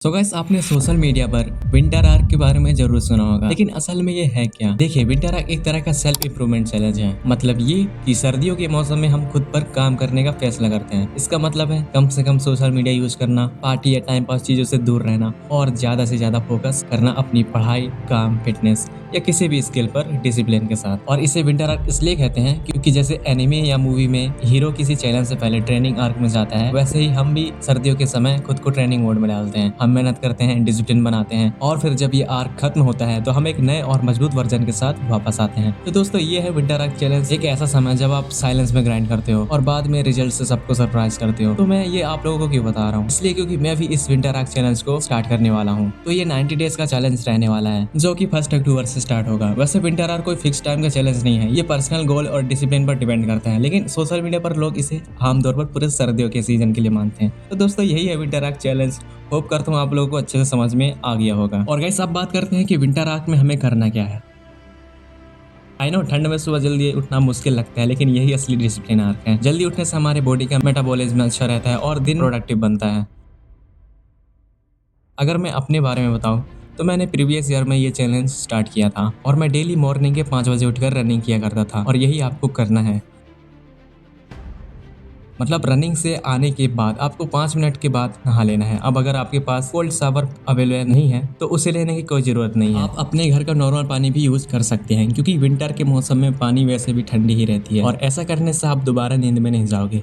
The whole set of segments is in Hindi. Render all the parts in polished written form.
तो गाइस आपने सोशल मीडिया पर विंटर आर्क के बारे में जरूर सुना होगा, लेकिन असल में ये है क्या? देखिए, विंटर आर्क एक तरह का सेल्फ इंप्रूवमेंट चैलेंज है। मतलब ये कि सर्दियों के मौसम में हम खुद पर काम करने का फैसला करते हैं। इसका मतलब है कम से कम सोशल मीडिया यूज करना, पार्टी या टाइम पास चीजों से दूर रहना और ज्यादा से ज्यादा फोकस करना अपनी पढ़ाई, काम, फिटनेस या किसी भी स्किल पर डिसिप्लिन के साथ। और इसे विंटर आर्क इसलिए कहते हैं क्योंकि जैसे एनिमे या मूवी में हीरो किसी चैलेंज से पहले ट्रेनिंग आर्क में जाता है, वैसे ही हम भी सर्दियों के समय खुद को ट्रेनिंग मोड में डालते हैं। हम मेहनत करते हैं, डिसिप्लिन बनाते हैं और फिर जब ये आर्क खत्म होता है तो हम एक नए और मजबूत वर्जन के साथ वापस आते हैं। तो दोस्तों, ये है विंटर आर्क चैलेंज। एक ऐसा समय जब आप साइलेंस में ग्राइंड करते हो और बाद में रिजल्ट से सबको सरप्राइज करते हो। तो मैं ये आप लोगों को क्यों बता रहा हूँ? इसलिए क्योंकि मैं भी इस विंटर आर्क चैलेंज को स्टार्ट करने वाला हूँ। तो ये 90 डेज का चैलेंज रहने वाला है, जो कि 1 अक्टूबर से स्टार्ट होगा। वैसे विंटर आर्क कोई फिक्स टाइम का चैलेंज नहीं है, ये पर्सनल गोल और डिसिप्लिन पर डिपेंड करता है। लेकिन सोशल मीडिया पर लोग इसे आमतौर पर पूरे सर्दियों के सीजन के लिए मानते हैं। तो दोस्तों, यही है विंटर आर्क चैलेंज। होप करता हूँ आप लोगों को अच्छे से समझ में आ गया होगा। और गाइस, अब बात करते हैं कि विंटर आर्क में हमें करना क्या है। आई नो ठंड में सुबह जल्दी उठना मुश्किल लगता है, लेकिन यही असली डिसिप्लिन आर्क है। जल्दी उठने से हमारे बॉडी का मेटाबॉलिज्म अच्छा रहता है और दिन प्रोडक्टिव बनता है। अगर मैं अपने बारे में बताऊं तो मैंने प्रीवियस ईयर में ये चैलेंज स्टार्ट किया था और मैं डेली मॉर्निंग के 5 बजे उठकर रनिंग किया करता था। और यही आपको करना है। मतलब रनिंग से आने के बाद आपको 5 मिनट के बाद नहा लेना है। अब अगर आपके पास कोल्ड शावर अवेलेबल नहीं है तो उसे लेने की कोई जरूरत नहीं है। आप अपने घर का नॉर्मल पानी भी यूज कर सकते हैं, क्योंकि विंटर के मौसम में पानी वैसे भी ठंडी ही रहती है और ऐसा करने से आप दोबारा नींद में नहीं जाओगे।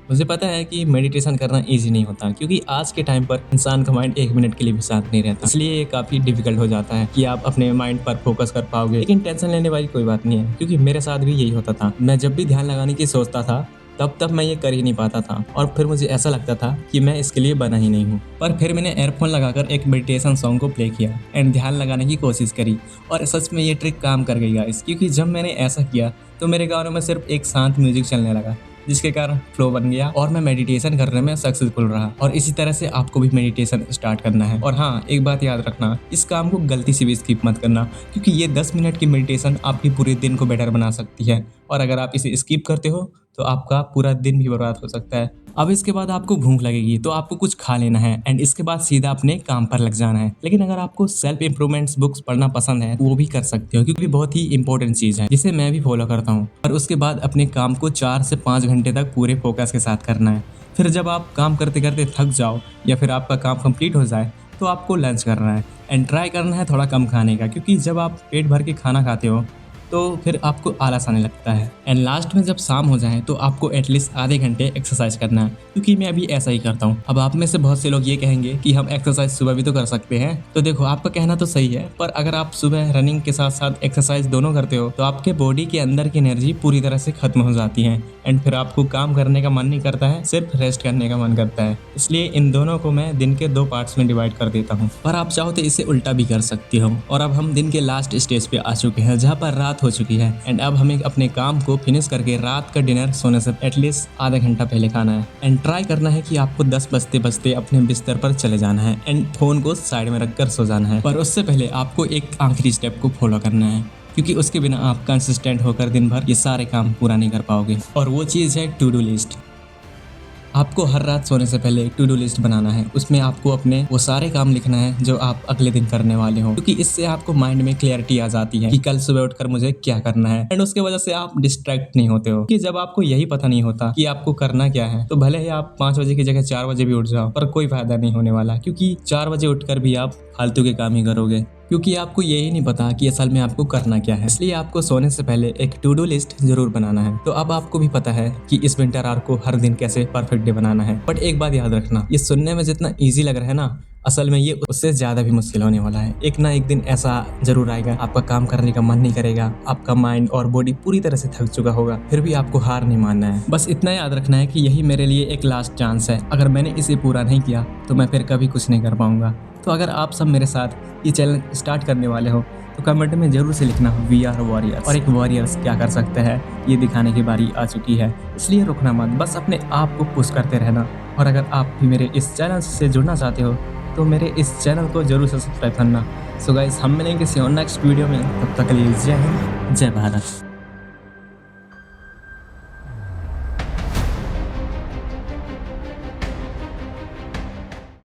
मुझे पता है कि मेडिटेशन करना इजी नहीं होता, क्योंकि आज के टाइम पर इंसान का माइंड 1 मिनट के लिए भी शांत नहीं रहता। इसलिए ये काफी डिफिकल्ट हो जाता है कि आप अपने माइंड पर फोकस कर पाओगे। लेकिन टेंशन लेने वाली कोई बात नहीं है, क्योंकि मेरे साथ भी यही होता था। मैं जब भी ध्यान लगाने की सोचता था तब मैं ये कर ही नहीं पाता था और फिर मुझे ऐसा लगता था कि मैं इसके लिए बना ही नहीं हूँ। पर फिर मैंने एयरफोन लगाकर एक मेडिटेशन सॉन्ग को प्ले किया एंड ध्यान लगाने की कोशिश करी और सच में ये ट्रिक काम कर गई गाइस। क्योंकि जब मैंने ऐसा किया तो मेरे कानों में सिर्फ एक शांत म्यूजिक चलने लगा, जिसके कारण फ्लो बन गया और मैं मेडिटेशन करने में सक्सेसफुल रहा। और इसी तरह से आपको भी मेडिटेशन स्टार्ट करना है। और हाँ, एक बात याद रखना, इस काम को गलती से भी स्किप मत करना, क्योंकि ये 10 मिनट की मेडिटेशन आपकी पूरे दिन को बेटर बना सकती है। और अगर आप इसे स्किप करते हो तो आपका पूरा दिन भी बर्बाद हो सकता है। अब इसके बाद आपको भूख लगेगी तो आपको कुछ खा लेना है एंड इसके बाद सीधा अपने काम पर लग जाना है। लेकिन अगर आपको सेल्फ इंप्रूवमेंट्स बुक्स पढ़ना पसंद है वो भी कर सकते हो, क्योंकि बहुत ही इंपॉर्टेंट चीज है जिसे मैं भी फॉलो करता हूँ। और उसके बाद अपने काम को 4 से 5 घंटे तक पूरे फोकस के साथ करना है। फिर जब आप काम करते करते थक जाओ या फिर आपका काम कंप्लीट हो जाए तो आपको लंच करना है एंड ट्राई करना है थोड़ा कम खाने का, क्योंकि जब आप पेट भर के खाना खाते हो तो फिर आपको आलस आने लगता है। एंड लास्ट में जब शाम हो जाए तो आपको एटलीस्ट आधे घंटे एक्सरसाइज करना है, क्योंकि मैं अभी ऐसा ही करता हूँ। अब आप में से बहुत से लोग ये कहेंगे कि हम एक्सरसाइज सुबह भी तो कर सकते हैं। तो देखो, आपका कहना तो सही है, पर अगर आप सुबह रनिंग के साथ साथ एक्सरसाइज दोनों करते हो तो आपके बॉडी के अंदर की एनर्जी पूरी तरह से खत्म हो जाती है एंड फिर आपको काम करने का मन नहीं करता है, सिर्फ रेस्ट करने का मन करता है। इसलिए इन दोनों को मैं दिन के 2 पार्ट्स में डिवाइड कर देता हूँ। पर आप चाहो तो इसे उल्टा भी कर सकती हो। और अब हम दिन के लास्ट स्टेज पे आ चुके हैं, जहाँ पर रात हो चुकी है एंड अब हमें अपने काम को फिनिश करके रात का डिनर सोने से एटलीस्ट आधा घंटा पहले खाना है। एंड ट्राई करना है कि आपको 10 बजते बजते अपने बिस्तर पर चले जाना है एंड फोन को साइड में रखकर सो जाना है। पर उससे पहले आपको एक आखिरी स्टेप को फॉलो करना है, क्योंकि उसके बिना आप कंसिस्टेंट होकर दिन भर ये सारे काम पूरा नहीं कर पाओगे। और वो चीज़ है टू डू लिस्ट। आपको हर रात सोने से पहले टू डू लिस्ट बनाना है। उसमें आपको अपने वो सारे काम लिखना है जो आप अगले दिन करने वाले हो, क्योंकि इससे आपको माइंड में क्लैरिटी आ जाती है कि कल सुबह उठकर मुझे क्या करना है। एंड उसके वजह से आप डिस्ट्रैक्ट नहीं होते हो, कि जब आपको यही पता नहीं होता कि आपको करना क्या है तो भले ही आप 5 बजे की जगह 4 बजे भी उठ जाओ, पर कोई फायदा नहीं होने वाला, क्योंकि 4 बजे उठकर भी आप फालतू के काम ही करोगे, क्योंकि आपको यही नहीं पता कि असल में आपको करना क्या है। इसलिए आपको सोने से पहले एक टू डू लिस्ट जरूर बनाना है। तो अब आपको भी पता है कि इस विंटर आर्क को हर दिन कैसे परफेक्ट डे बनाना है। बट एक बात याद रखना, ये सुनने में जितना इजी लग रहा है ना, असल में ये उससे ज्यादा भी मुश्किल होने वाला है। एक ना एक दिन ऐसा जरूर आएगा, आपका काम करने का मन नहीं करेगा, आपका माइंड और बॉडी पूरी तरह से थक चुका होगा, फिर भी आपको हार नहीं मानना है। बस इतना याद रखना है कि यही मेरे लिए एक लास्ट चांस है। अगर मैंने इसे पूरा नहीं किया तो मैं फिर कभी कुछ नहीं कर पाऊंगा। तो अगर आप सब मेरे साथ ये चैलेंज स्टार्ट करने वाले हो तो कमेंट में जरूर से लिखना वी आर वॉरियर्स। और एक वॉरियर्स क्या कर सकते हैं ये दिखाने की बारी आ चुकी है। इसलिए रुकना मत, बस अपने आप को पुश करते रहना। और अगर आप भी मेरे इस चैनल से जुड़ना चाहते हो तो मेरे इस चैनल को जरूर से सब्सक्राइब करना। सो गाइस, हम मिलेंगे किसी और नेक्स्ट वीडियो में। तब तक के लिए जय हिंद, जय भारत।